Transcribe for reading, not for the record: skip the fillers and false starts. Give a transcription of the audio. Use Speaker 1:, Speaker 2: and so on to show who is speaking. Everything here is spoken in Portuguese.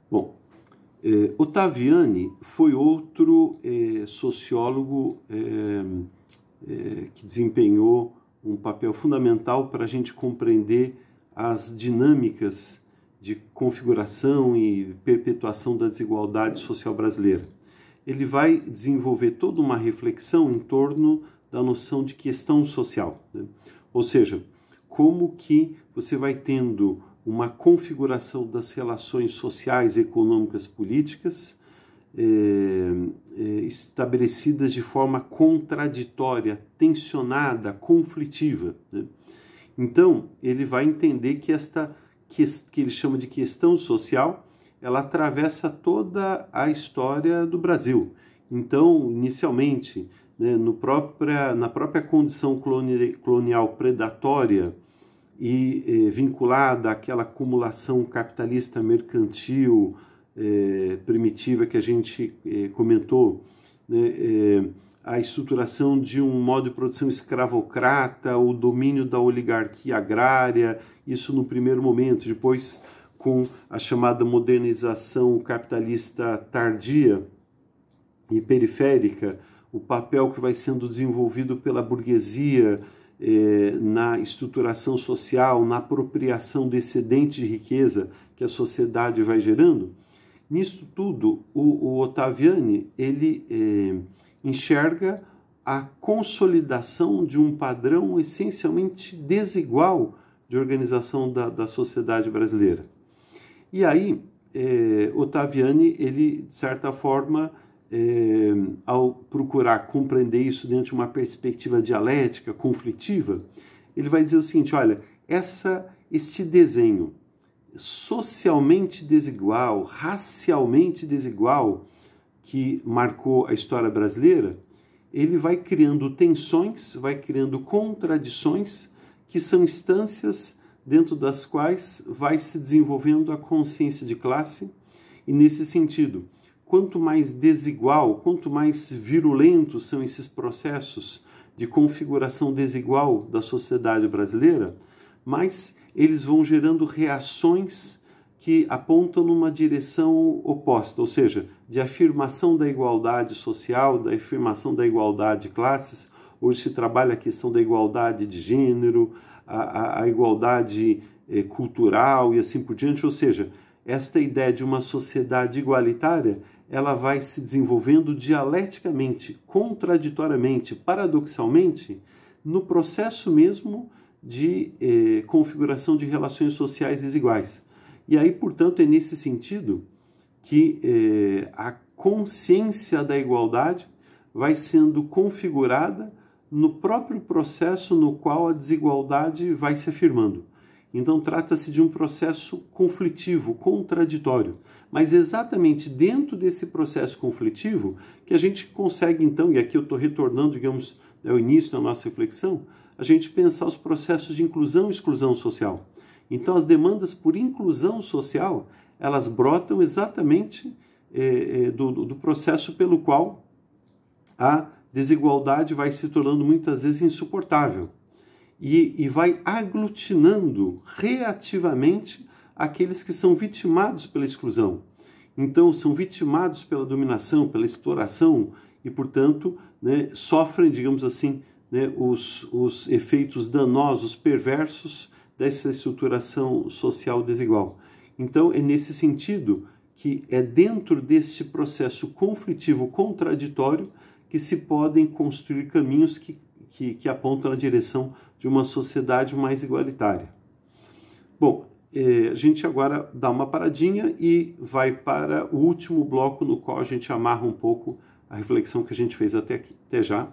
Speaker 1: Bom, Ottaviani foi outro sociólogo que desempenhou um papel fundamental para a gente compreender as dinâmicas de configuração e perpetuação da desigualdade social brasileira. Ele vai desenvolver toda uma reflexão em torno da noção de questão social, né? Ou seja, como que você vai tendo uma configuração das relações sociais, econômicas, políticas estabelecidas de forma contraditória, tensionada, conflitiva, né? Então, ele vai entender que que ele chama de questão social, ela atravessa toda a história do Brasil. Então, inicialmente, né, na própria condição colonial predatória e vinculada àquela acumulação capitalista mercantil primitiva que a gente comentou, né, a estruturação de um modo de produção escravocrata, o domínio da oligarquia agrária, isso no primeiro momento, depois com a chamada modernização capitalista tardia e periférica, o papel que vai sendo desenvolvido pela burguesia na estruturação social, na apropriação do excedente de riqueza que a sociedade vai gerando. Nisso tudo, o Ottaviani, ele enxerga a consolidação de um padrão essencialmente desigual de organização da sociedade brasileira. E aí, Ottaviani, ele, de certa forma, ao procurar compreender isso dentro de uma perspectiva dialética, conflitiva, ele vai dizer o seguinte: olha, este desenho socialmente desigual, racialmente desigual, que marcou a história brasileira, ele vai criando tensões, vai criando contradições, que são instâncias dentro das quais vai se desenvolvendo a consciência de classe, e nesse sentido, quanto mais desigual, quanto mais virulentos são esses processos de configuração desigual da sociedade brasileira, mais eles vão gerando reações que apontam numa direção oposta, ou seja, de afirmação da igualdade social, da afirmação da igualdade de classes. Hoje se trabalha a questão da igualdade de gênero, a igualdade cultural e assim por diante, ou seja, esta ideia de uma sociedade igualitária, ela vai se desenvolvendo dialeticamente, contraditoriamente, paradoxalmente, no processo mesmo de configuração de relações sociais desiguais. E aí, portanto, é nesse sentido que a consciência da igualdade vai sendo configurada no próprio processo no qual a desigualdade vai se afirmando. Então, trata-se de um processo conflitivo, contraditório. Mas exatamente dentro desse processo conflitivo que a gente consegue, então, e aqui eu estou retornando, digamos, ao início da nossa reflexão, a gente pensar os processos de inclusão e exclusão social. Então, as demandas por inclusão social, elas brotam exatamente do processo pelo qual a desigualdade vai se tornando muitas vezes insuportável e vai aglutinando reativamente aqueles que são vitimados pela exclusão. Então, são vitimados pela dominação, pela exploração e, portanto, né, sofrem, digamos assim, né, os efeitos danosos, perversos dessa estruturação social desigual. Então, é nesse sentido que é dentro deste processo conflitivo, contraditório, que se podem construir caminhos que apontam na direção de uma sociedade mais igualitária. Bom, a gente agora dá uma paradinha e vai para o último bloco, no qual a gente amarra um pouco a reflexão que a gente fez até aqui. Até já!